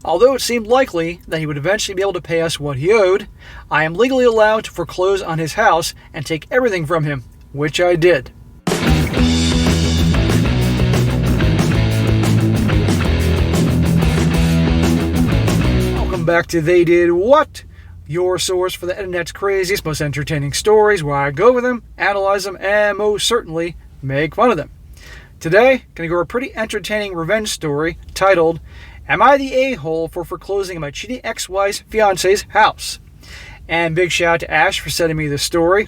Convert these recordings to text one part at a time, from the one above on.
Although it seemed likely that he would eventually be able to pay us what he owed, I am legally allowed to foreclose on his house and take everything from him, which I did. Welcome back to They Did What? Your source for the internet's craziest, most entertaining stories, where I go over them, analyze them, and most certainly make fun of them. Today, going to go over a pretty entertaining revenge story titled, Am I the A-hole for foreclosing on my cheating ex-wife's fiance's house? And big shout out to Ash for sending me this story.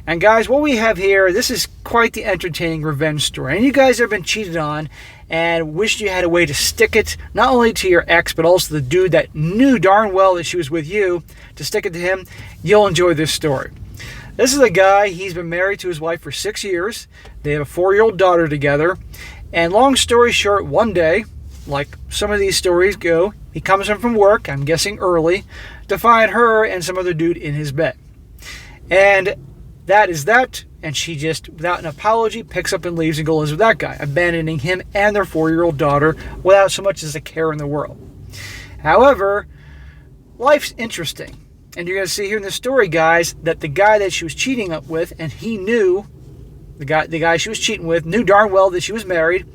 And guys, what we have here, this is quite the entertaining revenge story. And you guys have been cheated on and wished you had a way to stick it, not only to your ex, but also the dude that knew darn well that she was with you, to stick it to him. You'll enjoy this story. This is a guy, he's been married to his wife for 6 years. They have a 4-year-old daughter together. And long story short, one day, like some of these stories go, he comes home from work, I'm guessing early, to find her and some other dude in his bed. And that is that, and she just, without an apology, picks up and leaves and goes with that guy, abandoning him and their 4-year-old daughter without so much as a care in the world. However, life's interesting. And you're going to see here in the story, guys, that the guy that she was cheating up with, and he knew, the guy she was cheating with, knew darn well that she was married.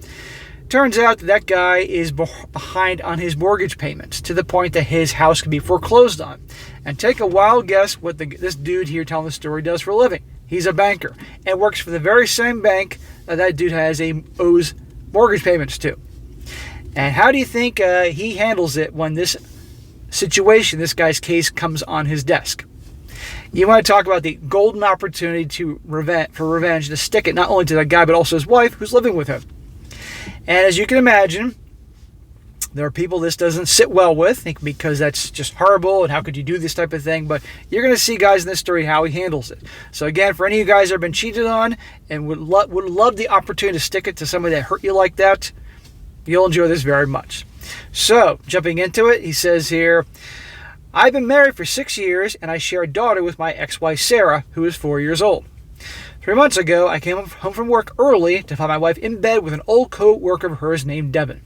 Turns out that guy is behind on his mortgage payments to the point that his house could be foreclosed on. And take a wild guess what this dude here telling the story does for a living. He's a banker and works for the very same bank that dude owes mortgage payments to. And how do you think he handles it when this situation, this guy's case, comes on his desk? You want to talk about the golden opportunity for revenge, to stick it not only to that guy but also his wife who's living with him. And as you can imagine, there are people this doesn't sit well with, because that's just horrible and how could you do this type of thing. But you're going to see, guys, in this story how he handles it. So again, for any of you guys that have been cheated on and would love the opportunity to stick it to somebody that hurt you like that, you'll enjoy this very much. So jumping into it, he says here, I've been married for 6 years and I share a daughter with my ex-wife Sarah, who is 4 years old. 3 months ago, I came home from work early to find my wife in bed with an old co-worker of hers named Devin.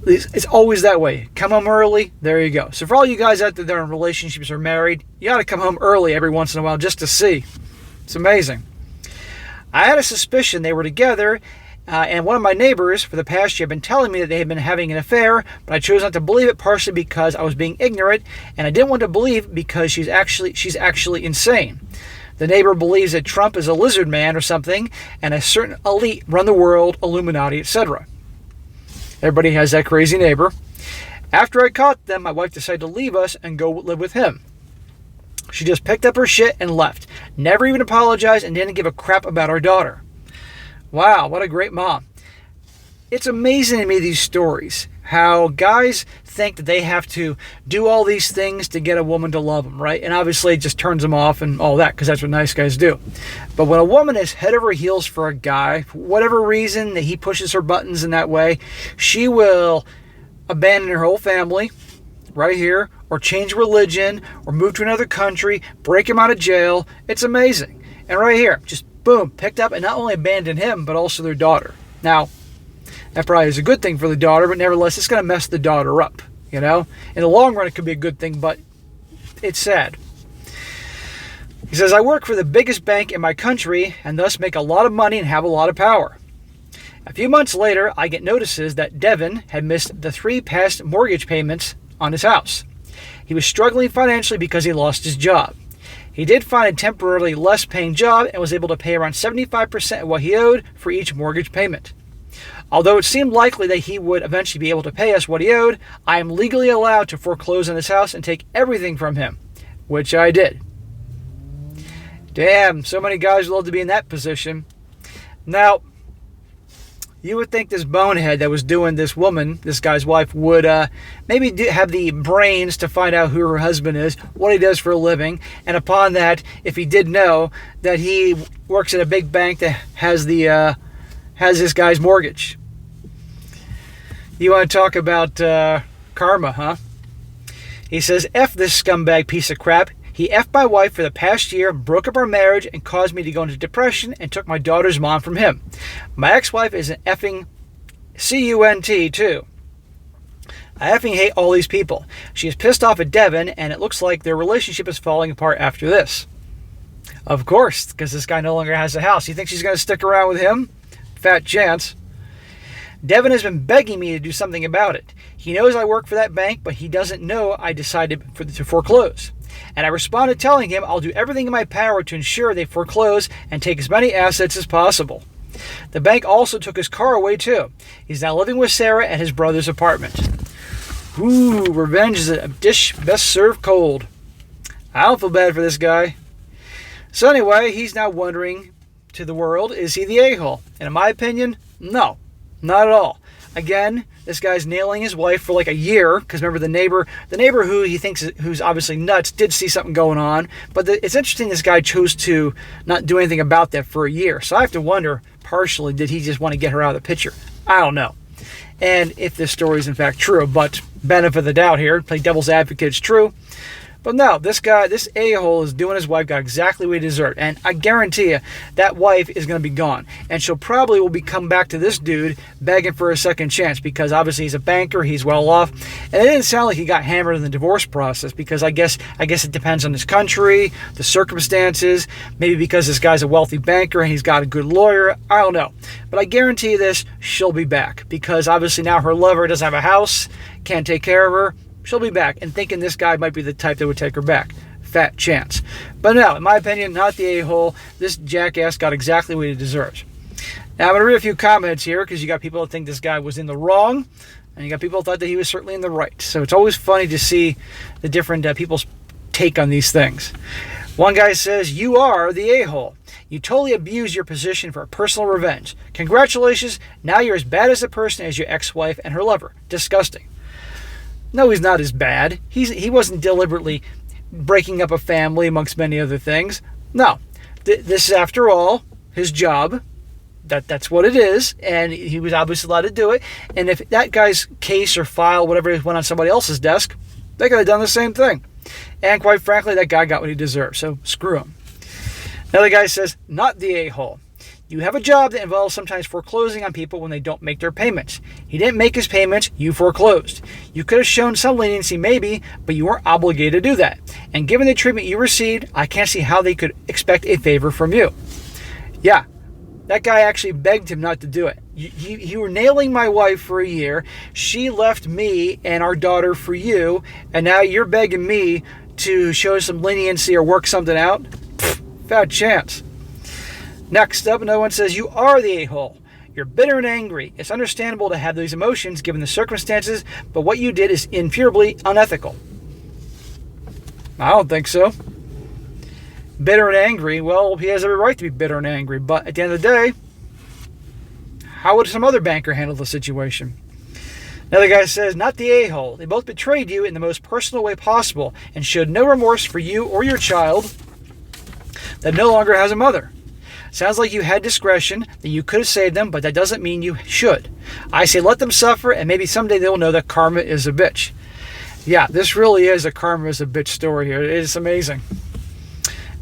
It's always that way. Come home early, there you go. So for all you guys out there that are in relationships or married, you got to come home early every once in a while just to see. It's amazing. I had a suspicion they were together, and one of my neighbors for the past year had been telling me that they had been having an affair, but I chose not to believe it, partially because I was being ignorant, and I didn't want to believe because she's actually insane. The neighbor believes that Trump is a lizard man or something, and a certain elite run the world, Illuminati, etc. Everybody has that crazy neighbor. After I caught them, my wife decided to leave us and go live with him. She just picked up her shit and left. Never even apologized and didn't give a crap about our daughter. Wow, what a great mom. It's amazing to me, these stories, how guys think that they have to do all these things to get a woman to love them, right? And obviously it just turns them off and all that, because that's what nice guys do. But when a woman is head over heels for a guy, for whatever reason that he pushes her buttons in that way, she will abandon her whole family right here, or change religion, or move to another country, break him out of jail. It's amazing. And right here, just boom, picked up and not only abandoned him, but also their daughter. Now, that probably is a good thing for the daughter, but nevertheless, it's going to mess the daughter up, you know? In the long run, it could be a good thing, but it's sad. He says, I work for the biggest bank in my country and thus make a lot of money and have a lot of power. A few months later, I get notices that Devin had missed the 3 past mortgage payments on his house. He was struggling financially because he lost his job. He did find a temporarily less paying job and was able to pay around 75% of what he owed for each mortgage payment. Although it seemed likely that he would eventually be able to pay us what he owed, I am legally allowed to foreclose on his house and take everything from him, which I did. Damn, so many guys would love to be in that position. Now, you would think this bonehead that was doing this woman, this guy's wife, would maybe have the brains to find out who her husband is, what he does for a living, and upon that, if he did know that he works at a big bank that has this guy's mortgage. You want to talk about karma, huh? He says, F this scumbag piece of crap. He effed my wife for the past year, broke up our marriage, and caused me to go into depression and took my daughter's mom from him. My ex-wife is an effing cunt, too. I effing hate all these people. She is pissed off at Devin, and it looks like their relationship is falling apart after this. Of course, because this guy no longer has a house. You think she's going to stick around with him? Fat chance. Devin has been begging me to do something about it. He knows I work for that bank, but he doesn't know I decided to foreclose. And I responded telling him I'll do everything in my power to ensure they foreclose and take as many assets as possible. The bank also took his car away too. He's now living with Sarah at his brother's apartment. Ooh, revenge is a dish best served cold. I don't feel bad for this guy. So anyway, he's now wondering to the world, is he the a-hole? And in my opinion, no, not at all. Again, this guy's nailing his wife for like a year, because remember the neighbor who he thinks who's obviously nuts did see something going on. But it's interesting this guy chose to not do anything about that for a year. So I have to wonder, partially, did he just want to get her out of the picture? I don't know. And if this story is in fact true, but benefit of the doubt here, play devil's advocate, it's true. But no, this guy, this a-hole is doing his wife, got exactly what he deserved. And I guarantee you, that wife is going to be gone. And she'll probably will come back to this dude begging for a second chance because obviously he's a banker, he's well off. And it didn't sound like he got hammered in the divorce process because I guess it depends on his country, the circumstances, maybe because this guy's a wealthy banker and he's got a good lawyer. I don't know. But I guarantee you this, she'll be back because obviously now her lover doesn't have a house, can't take care of her. She'll be back and thinking this guy might be the type that would take her back. Fat chance. But no, in my opinion, not the a-hole. This jackass got exactly what he deserves. Now, I'm going to read a few comments here because you got people that think this guy was in the wrong and you got people that thought that he was certainly in the right. So it's always funny to see the different people's take on these things. One guy says, you are the a-hole. You totally abused your position for personal revenge. Congratulations. Now you're as bad as a person as your ex-wife and her lover. Disgusting. No, he's not as bad. He wasn't deliberately breaking up a family amongst many other things. No. This is, after all, his job. That's what it is. And he was obviously allowed to do it. And if that guy's case or file, whatever, went on somebody else's desk, they could have done the same thing. And quite frankly, that guy got what he deserved. So screw him. Another guy says, not the a-hole. You have a job that involves sometimes foreclosing on people when they don't make their payments. He didn't make his payments, you foreclosed. You could have shown some leniency maybe, but you weren't obligated to do that. And given the treatment you received, I can't see how they could expect a favor from you. Yeah, that guy actually begged him not to do it. You were nailing my wife for a year. She left me and our daughter for you, and now you're begging me to show some leniency or work something out? Pfft, fat chance. Next up, another one says, you are the a-hole. You're bitter and angry. It's understandable to have these emotions given the circumstances, but what you did is infuriably unethical. I don't think so. Bitter and angry, well, he has every right to be bitter and angry, but at the end of the day, how would some other banker handle the situation? Another guy says, not the a-hole. They both betrayed you in the most personal way possible and showed no remorse for you or your child that no longer has a mother. Sounds like you had discretion, that you could have saved them, but that doesn't mean you should. I say let them suffer, and maybe someday they'll know that karma is a bitch. Yeah, this really is a karma is a bitch story here. It is amazing.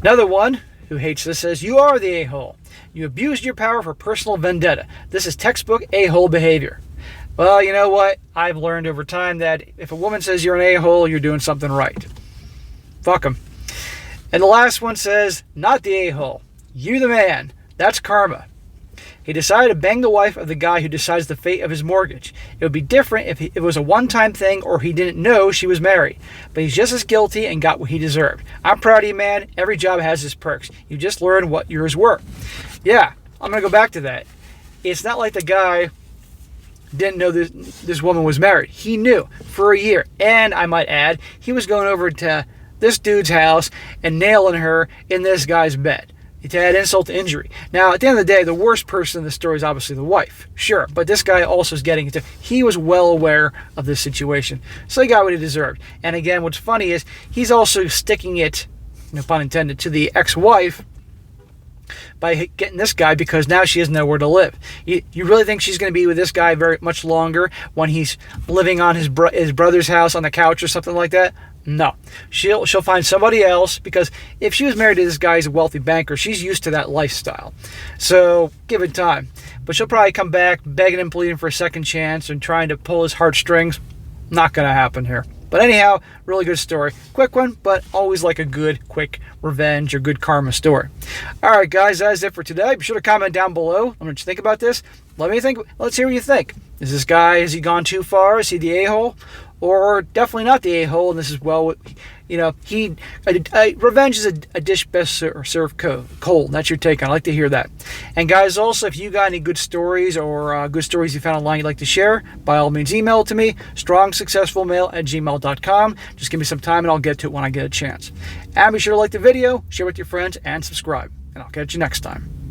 Another one who hates this says, you are the a-hole. You abused your power for personal vendetta. This is textbook a-hole behavior. Well, you know what? I've learned over time that if a woman says you're an a-hole, you're doing something right. Fuck them. And the last one says, not the a-hole. You the man. That's karma. He decided to bang the wife of the guy who decides the fate of his mortgage. It would be different if it was a one-time thing or he didn't know she was married. But he's just as guilty and got what he deserved. I'm proud of you, man. Every job has its perks. You just learned what yours were. Yeah, I'm going to go back to that. It's not like the guy didn't know this woman was married. He knew for a year. And I might add, he was going over to this dude's house and nailing her in this guy's bed. To add insult to injury. Now, at the end of the day, the worst person in the story is obviously the wife. Sure, but this guy also is getting into. He was well aware of this situation. So he got what he deserved. And again, what's funny is he's also sticking it, no pun intended, to the ex-wife by getting this guy because now she has nowhere to live. You really think she's going to be with this guy very much longer when he's living on his brother's house on the couch or something like that? No. She'll find somebody else because if she was married to this guy who's a wealthy banker, she's used to that lifestyle. So give it time. But she'll probably come back begging and pleading for a second chance and trying to pull his heartstrings. Not going to happen here. But anyhow, really good story. Quick one, but always like a good, quick revenge or good karma story. All right, guys, that's it for today. Be sure to comment down below. Let me know what you think about this. Let's hear what you think. Is this guy, has he gone too far? Is he the a-hole? Or definitely not the a-hole, and this is, well, you know, revenge is a dish best served cold. That's your take on it. I'd like to hear that. And guys, also, if you got any good stories or good stories you found online you'd like to share, by all means, email it to me, strongsuccessfulmail@gmail.com. Just give me some time and I'll get to it when I get a chance. And be sure to like the video, share with your friends, and subscribe. And I'll catch you next time.